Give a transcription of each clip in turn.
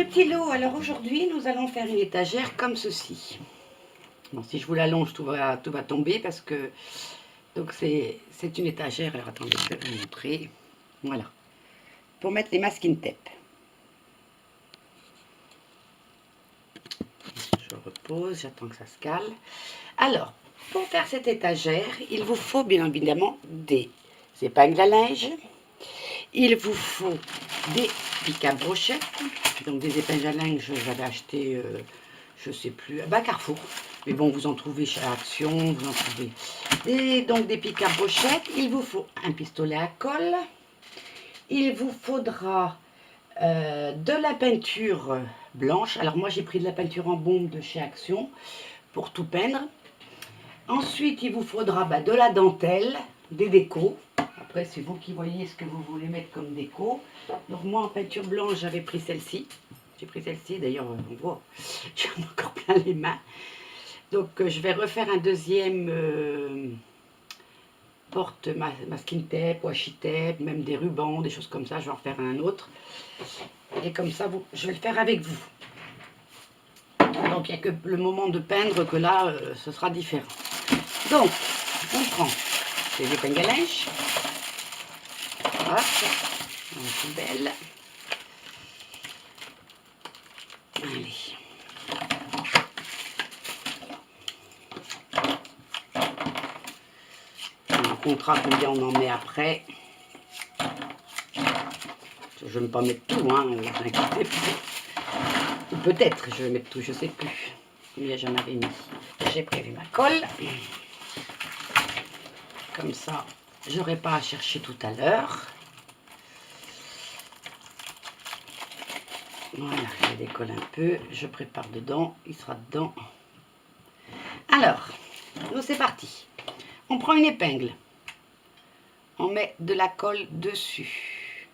petit lot. Alors aujourd'hui, nous allons faire une étagère comme ceci. Bon, si je vous l'allonge, tout va tomber parce que donc c'est une étagère. Alors attendez, je vais vous montrer. Voilà. Pour mettre les masking tape. Je repose, j'attends que ça se cale. Alors, pour faire cette étagère, il vous faut bien évidemment des épingles à linge. Il vous faut des pics à brochettes. Donc des épingles à linge, j'avais acheté, je sais plus, à Carrefour. Mais bon, vous en trouvez chez Action, vous en trouvez. Donc des pics à brochettes. Il vous faut un pistolet à colle. Il vous faudra de la peinture blanche. Alors moi j'ai pris de la peinture en bombe de chez Action pour tout peindre. Ensuite il vous faudra de la dentelle, des décos. Après c'est vous qui voyez ce que vous voulez mettre comme déco. Donc moi en peinture blanche j'avais pris celle-ci. J'ai pris celle-ci d'ailleurs, on voit, j'en ai encore plein les mains. Donc je vais refaire un deuxième porte masking tape, washi tape, même des rubans, des choses comme ça. Je vais en faire un autre. Et comme ça, je vais le faire avec vous. Donc il n'y a que le moment de peindre que là, ce sera différent. Donc, on prend les épingles à linge. Hop, dans la poubelle. Allez. On comptera combien on en met après. Je ne vais pas mettre tout, hein, ne vous inquiétez pas. Ou peut-être, je vais mettre tout, je ne sais plus. Combien j'en avais mis. J'ai prévu ma colle. Comme ça, j'aurai pas à chercher tout à l'heure. Voilà, je décolle un peu, je prépare dedans, il sera dedans. Alors, nous c'est parti. On prend une épingle. On met de la colle dessus.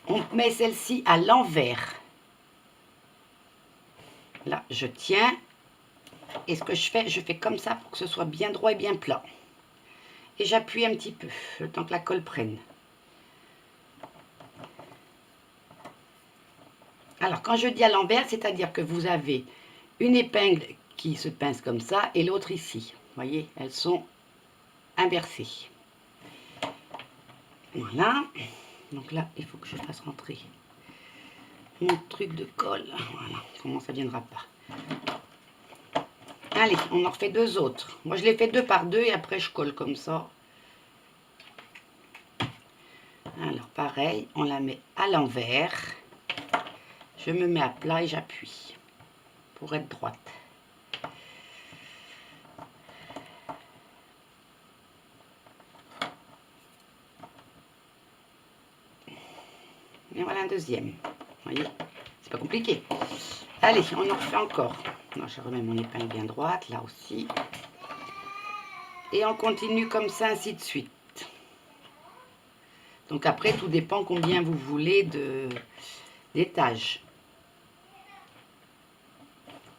On met celle-ci à l'envers. Là, je tiens. Et ce que je fais comme ça pour que ce soit bien droit et bien plat. Et j'appuie un petit peu, le temps que la colle prenne. Alors, quand je dis à l'envers, c'est-à-dire que vous avez une épingle qui se pince comme ça et l'autre ici. Vous voyez, elles sont inversées. Voilà. Donc là, il faut que je fasse rentrer mon truc de colle. Voilà, comment ça ne viendra pas. Allez, on en refait deux autres. Moi, je les fais deux par deux et après, je colle comme ça. Alors, pareil, on la met à l'envers. Je me mets à plat et j'appuie pour être droite. Et voilà un deuxième. Vous voyez, c'est pas compliqué. Allez, on en refait encore. Non, je remets mon épingle bien droite, là aussi. Et on continue comme ça, ainsi de suite. Donc après, tout dépend combien vous voulez d'étages.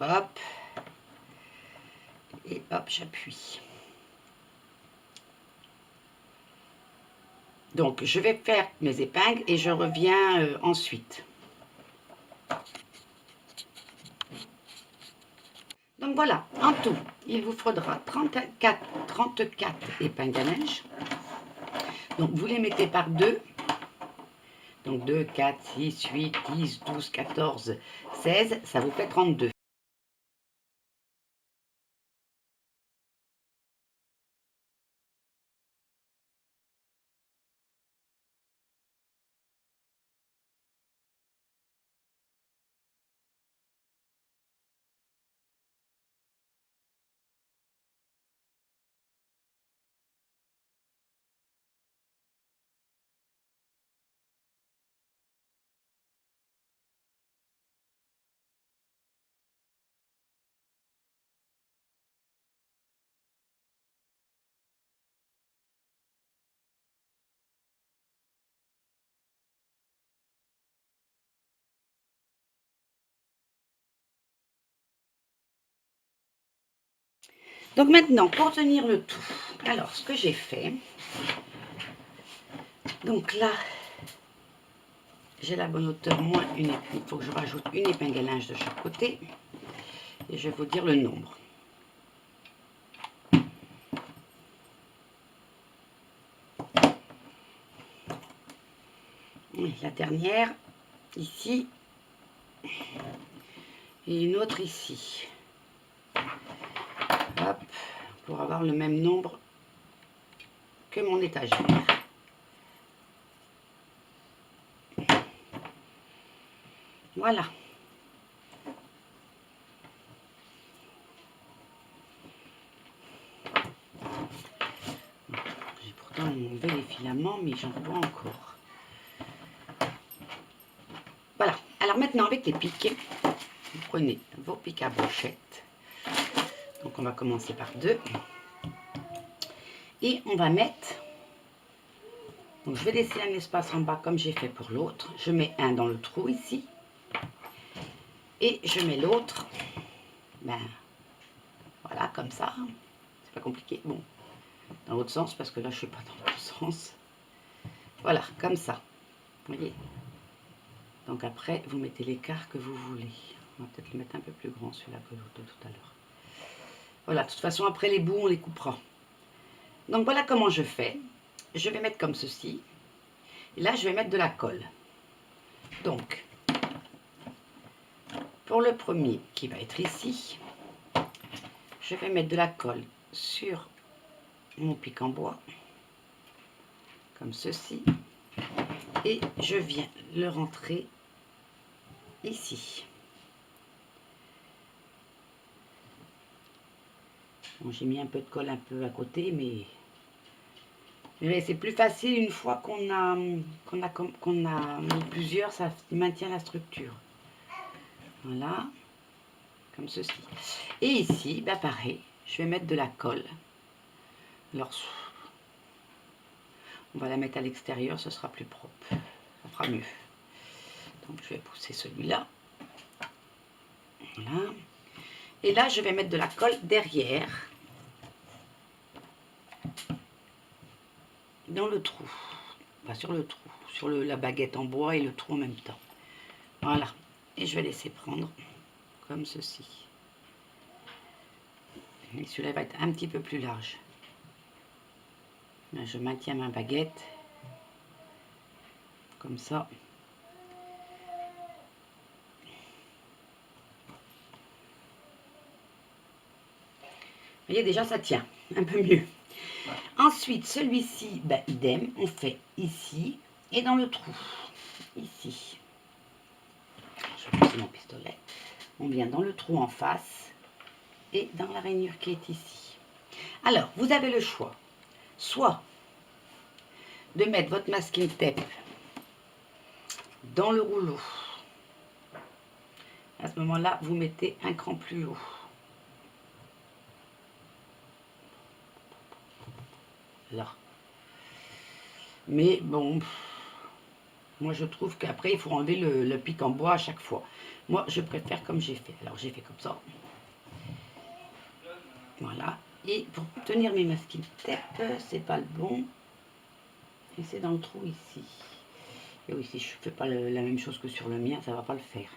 Hop. Et hop, j'appuie. Donc, je vais faire mes épingles et je reviens ensuite. Donc voilà, en tout, il vous faudra 34 épingles à linge. Donc, vous les mettez par deux. Donc 2, 4, 6, 8, 10, 12, 14, 16, ça vous fait 32. Donc maintenant, pour tenir le tout, alors ce que j'ai fait, Donc là, j'ai la bonne hauteur, moins une épingle. Il faut que je rajoute une épingle à linge de chaque côté. Et je vais vous dire le nombre. Et la dernière, ici. Et une autre ici. Hop, pour avoir le même nombre que mon étagère. Voilà. J'ai pourtant enlevé les filaments, mais j'en vois encore. Voilà. Alors maintenant, avec les pics, vous prenez vos pics à brochette. Donc on va commencer par 2. Et on va mettre... Donc je vais laisser un espace en bas comme j'ai fait pour l'autre. Je mets un dans le trou ici. Et je mets l'autre, ben, voilà, comme ça. C'est pas compliqué. Bon, dans l'autre sens, parce que là, je suis pas dans l'autre sens. Voilà, comme ça. Vous voyez? Donc après, vous mettez l'écart que vous voulez. On va peut-être le mettre un peu plus grand, celui-là, que l'autre de tout à l'heure. Voilà, de toute façon, après les bouts, on les coupera. Donc voilà comment je fais. Je vais mettre comme ceci. Et là, je vais mettre de la colle. Donc, pour le premier, qui va être ici, je vais mettre de la colle sur mon pic en bois, comme ceci, et je viens le rentrer ici. Bon, j'ai mis un peu de colle un peu à côté, mais c'est plus facile une fois qu'on a mis plusieurs, ça maintient la structure. Voilà, comme ceci. Et ici, bah pareil, je vais mettre de la colle. Alors, on va la mettre à l'extérieur, ce sera plus propre, ça fera mieux. Donc je vais pousser celui-là. Voilà. Et là, je vais mettre de la colle derrière, dans le trou. Pas sur le trou, sur la baguette en bois et le trou en même temps. Voilà. Et je vais laisser prendre comme ceci. Et celui-là va être un petit peu plus large. Là, je maintiens ma baguette. Comme ça. Vous voyez, déjà, ça tient un peu mieux. Ensuite, celui-ci, ben, idem, on fait ici et dans le trou. Ici. Je vais pousser mon pistolet. On vient dans le trou en face et dans la rainure qui est ici. Alors, vous avez le choix. Soit de mettre votre masking tape dans le rouleau. À ce moment-là, vous mettez un cran plus haut. Là. Mais bon, moi je trouve qu'après il faut enlever le pic en bois à chaque fois. Moi je préfère comme j'ai fait. Alors j'ai fait comme ça. Voilà. Et pour tenir mes masking tape, c'est pas le bon. Et c'est dans le trou ici. Et oui, si je fais pas la même chose que sur le mien, ça va pas le faire.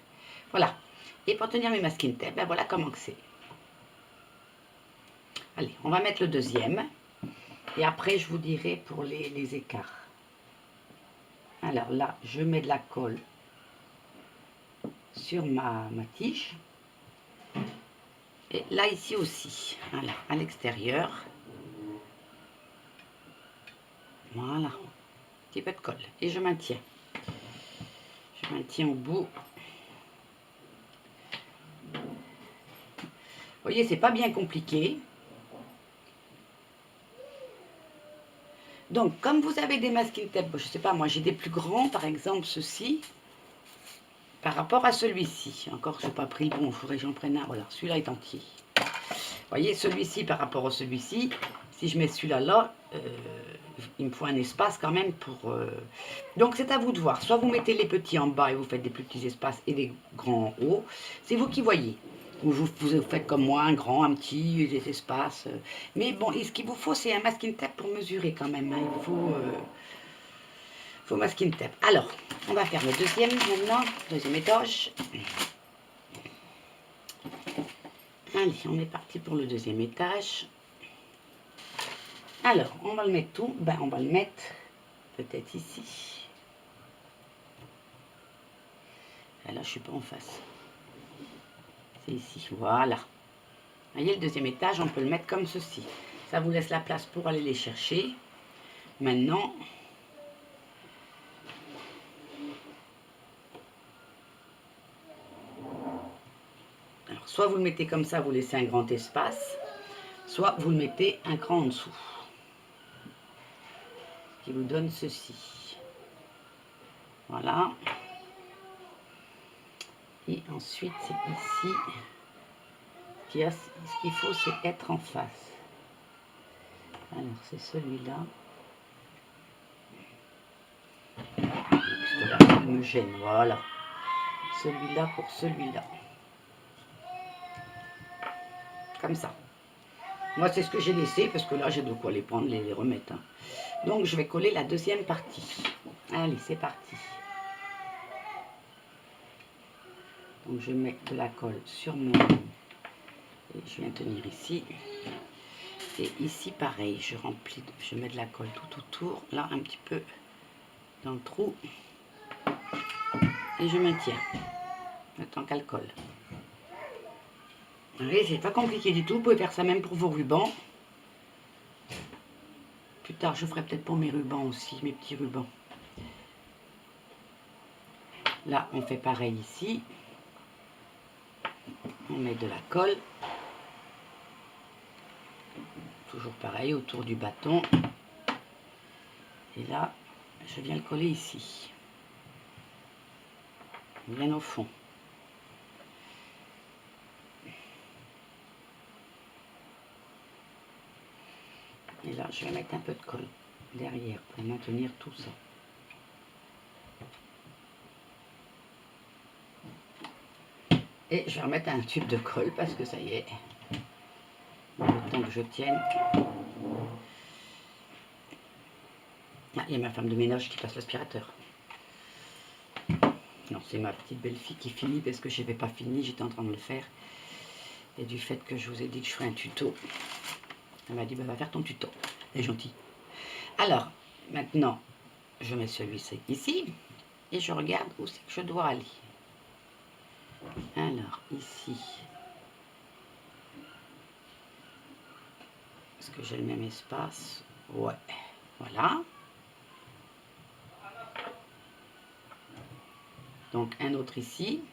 Voilà. Et pour tenir mes masking tape, ben voilà comment c'est. Allez, on va mettre le deuxième. Et après, je vous dirai pour les écarts. Alors là, je mets de la colle sur ma tige. Et là, ici aussi. Voilà, à l'extérieur. Voilà. Un petit peu de colle. Et je maintiens. Je maintiens au bout. Vous voyez, c'est pas bien compliqué. Donc, comme vous avez des masking tape, je sais pas, moi j'ai des plus grands, par exemple ceci, par rapport à celui-ci. Encore, je n'ai pas pris le bon, il faudrait que j'en prenne un. Voilà, celui-là est entier. Vous voyez, celui-ci par rapport à celui-ci, si je mets celui-là là, il me faut un espace quand même pour... Donc, c'est à vous de voir. Soit vous mettez les petits en bas et vous faites des plus petits espaces et des grands en haut. C'est vous qui voyez. Ou vous faites comme moi, un grand, un petit, des espaces. Mais bon, et ce qu'il vous faut, c'est un masking tape pour mesurer quand même. Hein. Il faut... faux masking tape. Alors, on va faire le deuxième maintenant, deuxième étage. Allez, on est parti pour le deuxième étage. Alors, on va le mettre tout. Ben, on va le mettre peut-être ici. Et là, je suis pas en face. C'est ici, voilà. Vous voyez, le deuxième étage, on peut le mettre comme ceci. Ça vous laisse la place pour aller les chercher. Maintenant, alors, soit vous le mettez comme ça, vous laissez un grand espace, soit vous le mettez un cran en dessous, qui vous donne ceci. Voilà. Et ensuite, c'est ici. Ce qu'il faut, c'est être en face. Alors, c'est celui-là. Puisque là, il me gêne, voilà. Celui-là pour celui-là. Comme ça. Moi, c'est ce que j'ai laissé, parce que là, j'ai de quoi les prendre, les remettre. Hein. Donc, je vais coller la deuxième partie. Allez, c'est parti. Donc, je mets de la colle sur mon... Et je viens tenir ici. Et ici, pareil, je remplis, je mets de la colle tout autour. Là, un petit peu dans le trou. Et je maintiens. Le temps qu'elle colle. Vous voyez, c'est pas compliqué du tout. Vous pouvez faire ça même pour vos rubans. Plus tard, je ferai peut-être pour mes rubans aussi, mes petits rubans. Là, on fait pareil ici. On met de la colle. Toujours pareil, autour du bâton. Et là, je viens le coller ici. Bien au fond. Et là, je vais mettre un peu de colle derrière pour maintenir tout ça. Et je vais remettre un tube de colle parce que ça y est. Le temps que je tienne. Ah, il y a ma femme de ménage qui passe l'aspirateur. Non, c'est ma petite belle-fille qui finit parce que je n'avais pas fini, j'étais en train de le faire. Et du fait que je vous ai dit que je ferais un tuto, elle m'a dit, bah, va faire ton tuto. Elle est gentille. Alors, maintenant, je mets celui-ci ici et je regarde où c'est que je dois aller. Alors, ici, est-ce que j'ai le même espace? Ouais, voilà. Donc, un autre ici.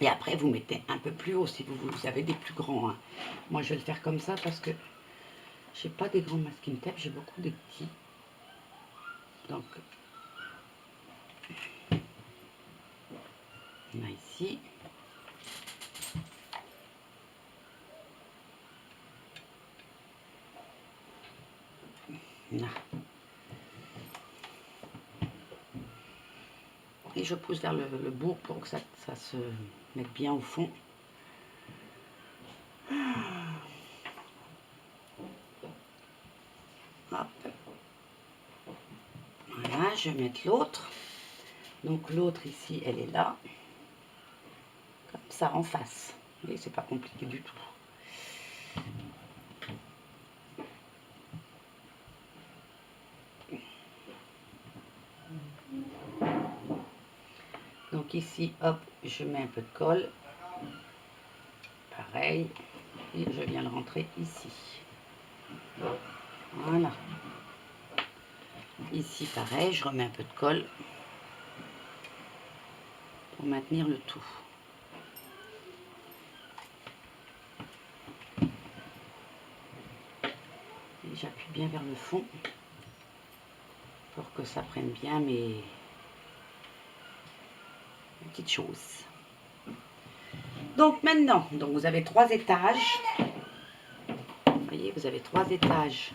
Et après, vous mettez un peu plus haut si vous avez des plus grands. Hein. Moi, je vais le faire comme ça parce que j'ai pas des grands masking tape, j'ai beaucoup de petits. Donc, on a ici. Là. Et je pousse vers le bout pour que ça se mette bien au fond. Hop. Voilà, je vais mettre l'autre. Donc l'autre ici, elle est là. Comme ça, en face. Vous voyez, c'est pas compliqué du tout. Donc ici, hop, je mets un peu de colle. Pareil. Et je viens le rentrer ici. Voilà. Ici, pareil, je remets un peu de colle pour maintenir le tout. Et j'appuie bien vers le fond pour que ça prenne bien mes petites choses. Donc maintenant, donc vous avez 3 étages. Vous voyez, vous avez 3 étages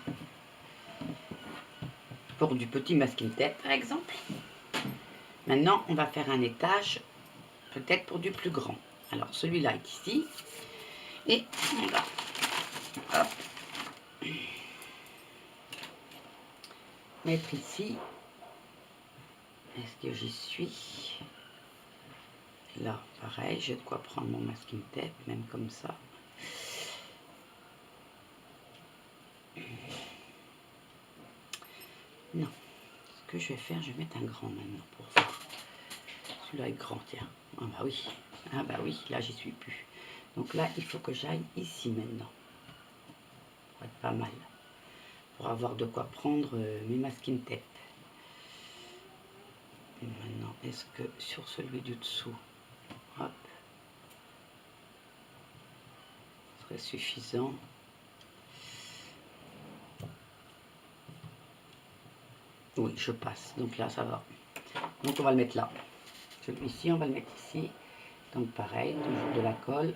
pour du petit masking tape, par exemple. Maintenant, on va faire un étage, peut-être pour du plus grand. Alors, celui-là est ici. Et on va, hop, mettre ici Est-ce que j'y suis? Là, pareil, j'ai de quoi prendre mon masking tape, même comme ça. Non. Ce que je vais faire, je vais mettre un grand maintenant pour voir. Celui-là est grand, tiens. Ah bah oui. Ah bah oui, là, j'y suis plus. Donc là, il faut que j'aille ici maintenant. Ça va être pas mal. Pour avoir de quoi prendre mes masking tape. Et maintenant, est-ce que sur celui du dessous, hop, serait suffisant? Oui, je passe. Donc là, ça va. Donc on va le mettre là. Celui-ci, on va le mettre ici. Donc pareil, toujours de la colle.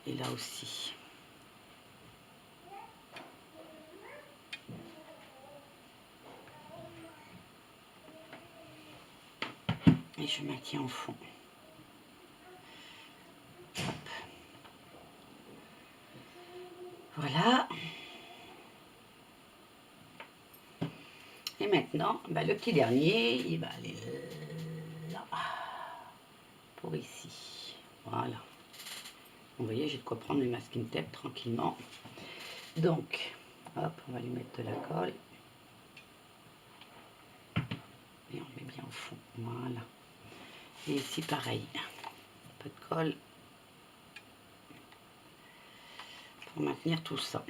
Et là aussi. Et je maintiens au fond. Hop. Voilà. Et maintenant, bah, le petit dernier, il va aller là. Pour ici. Voilà. Vous voyez, j'ai de quoi prendre le masking tape tranquillement. Donc, hop, on va lui mettre de la colle. Et on le met bien au fond. Voilà. Et ici, pareil. Un peu de colle. Pour maintenir tout ça.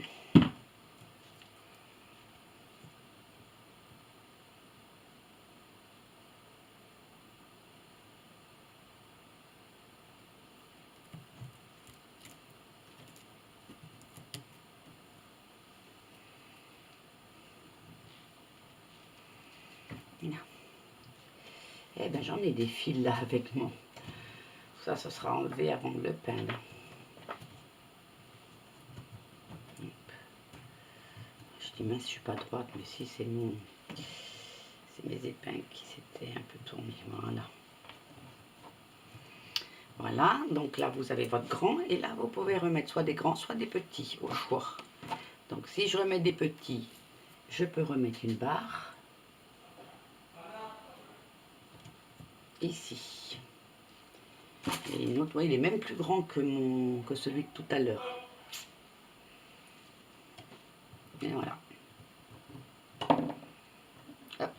Là. Eh ben j'en ai des fils là avec moi. Ça sera enlevé avant de le peindre. Je dis mince, je suis pas droite, mais si c'est mes épingles qui s'étaient un peu tournées. Voilà. Voilà, donc là vous avez votre grand et là vous pouvez remettre soit des grands, soit des petits au choix. Donc si je remets des petits, je peux remettre une barre ici. Et une autre, ouais, il est même plus grand que celui de tout à l'heure. Et voilà. Hop.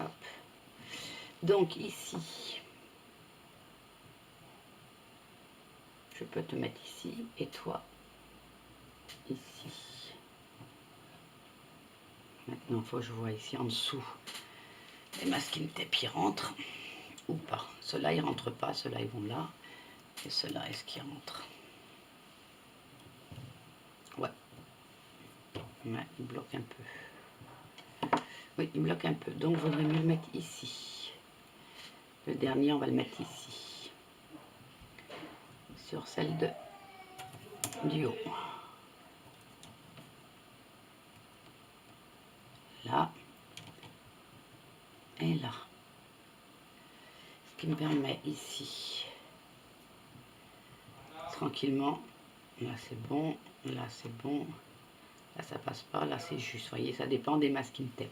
Hop. Donc ici, je peux te mettre ici et toi ici. Maintenant, il faut que je vois ici en dessous. Les masking tape, ils rentrent ou pas. Ceux-là, ils rentrent pas. Ceux-là, ils vont là. Et ceux-là, est-ce qu'ils rentrent? Ouais. Ouais, ils bloquent un peu. Oui, ils bloquent un peu. Donc, il vaudrait mieux le mettre ici. Le dernier, on va le mettre ici. Sur celle du haut. Là. Et là. Ce qui me permet ici, tranquillement, là c'est bon, là c'est bon, là ça passe pas, là c'est juste, vous voyez, ça dépend des masking tape.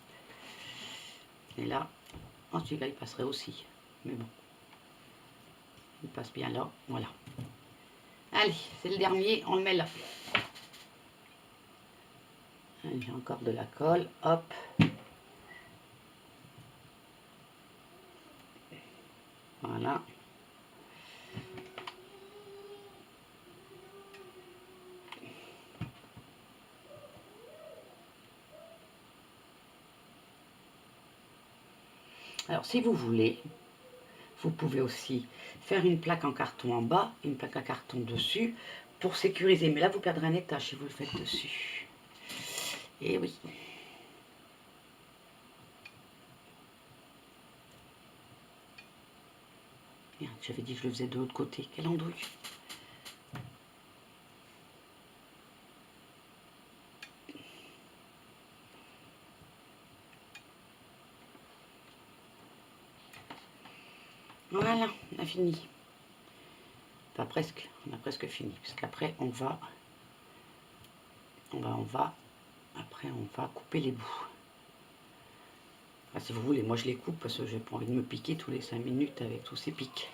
Et là, ensuite là il passerait aussi, mais bon, il passe bien là, voilà. Allez, c'est le dernier, on le met là. J'ai encore de la colle, hop. Voilà. Alors si vous voulez, vous pouvez aussi faire une plaque en carton en bas, une plaque en carton dessus, pour sécuriser. Mais là, vous perdrez un étage si vous le faites dessus. Et oui. Merde, j'avais dit que je le faisais de l'autre côté. Quelle andouille. Voilà, on a fini. Enfin, presque, on a presque fini. Parce qu'après, après, on va couper les bouts. Enfin, si vous voulez, moi je les coupe parce que j'ai pas envie de me piquer tous les 5 minutes avec tous ces pics.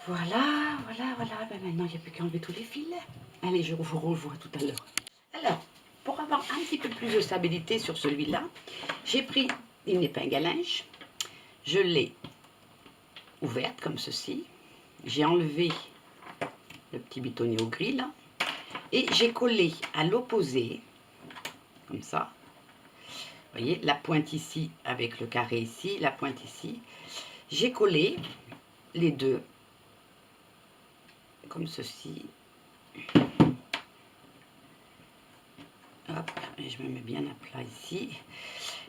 Voilà. Ben maintenant, il n'y a plus qu'à enlever tous les fils. Allez, je vous revois tout à l'heure. Alors, pour avoir un petit peu plus de stabilité sur celui-là, j'ai pris une épingle à linge. Je l'ai ouverte comme ceci. J'ai enlevé le petit bitonnier au gris là. Et j'ai collé à l'opposé, comme ça. Vous voyez, la pointe ici avec le carré ici, la pointe ici. J'ai collé les deux, comme ceci. Hop, et je me mets bien à plat ici.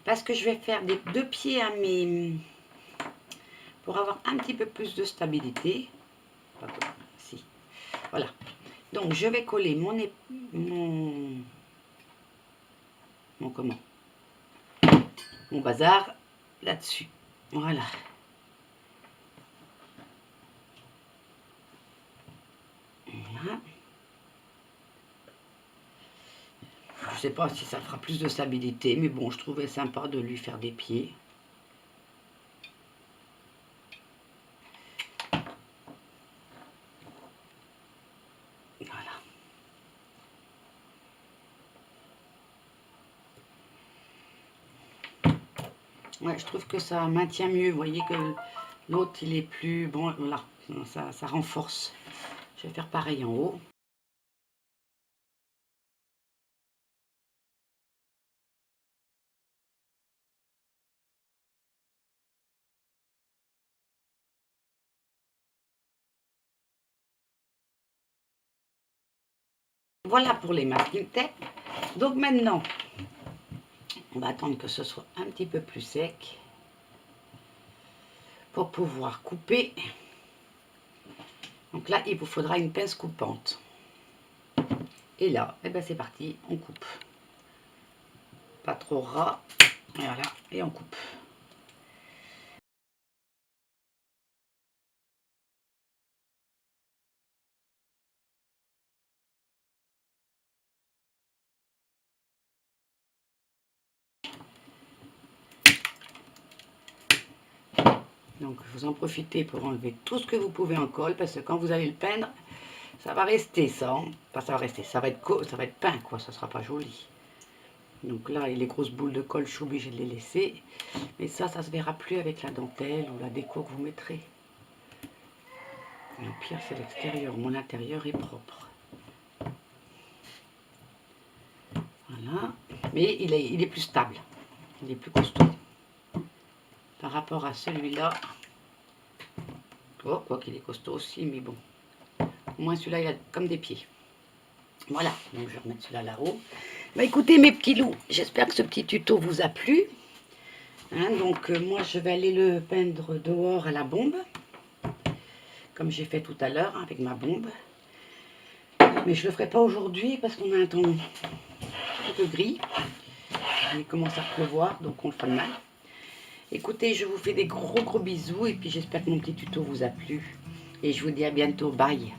Parce que je vais faire des deux pieds à mes... Pour avoir un petit peu plus de stabilité. Si. Voilà. Donc, je vais coller mon bazar là-dessus. Voilà. Voilà. Je sais pas si ça fera plus de stabilité, mais bon, je trouvais sympa de lui faire des pieds. Voilà. Ouais, je trouve que ça maintient mieux. Vous voyez que l'autre, il est plus... Bon, voilà, ça renforce. Je vais faire pareil en haut. Voilà pour les masking tape. Donc maintenant, on va attendre que ce soit un petit peu plus sec pour pouvoir couper. Donc là, il vous faudra une pince coupante. Et là, eh ben c'est parti, on coupe. Pas trop ras. Et voilà, et on coupe. Donc vous en profitez pour enlever tout ce que vous pouvez en colle, parce que quand vous allez le peindre, ça va rester ça. Hein. Enfin, ça va rester, ça va être peint, quoi, ça sera pas joli. Donc là, les grosses boules de colle, je suis obligée de les laisser. Mais ça se verra plus avec la dentelle ou la déco que vous mettrez. Le pire, c'est l'extérieur. Mon intérieur est propre. Voilà. Mais il est plus stable. Il est plus costaud. Par rapport à celui-là. Oh, quoi qu'il est costaud aussi, mais bon. Au moins, celui-là, il a comme des pieds. Voilà. Donc, je vais remettre celui-là là-haut. Bah, écoutez, mes petits loups, j'espère que ce petit tuto vous a plu. Hein, donc, moi, je vais aller le peindre dehors à la bombe. Comme j'ai fait tout à l'heure, avec ma bombe. Mais je ne le ferai pas aujourd'hui parce qu'on a un temps un peu gris. Il commence à pleuvoir, donc on le fait mal. Écoutez, je vous fais des gros bisous et puis j'espère que mon petit tuto vous a plu. Et je vous dis à bientôt. Bye.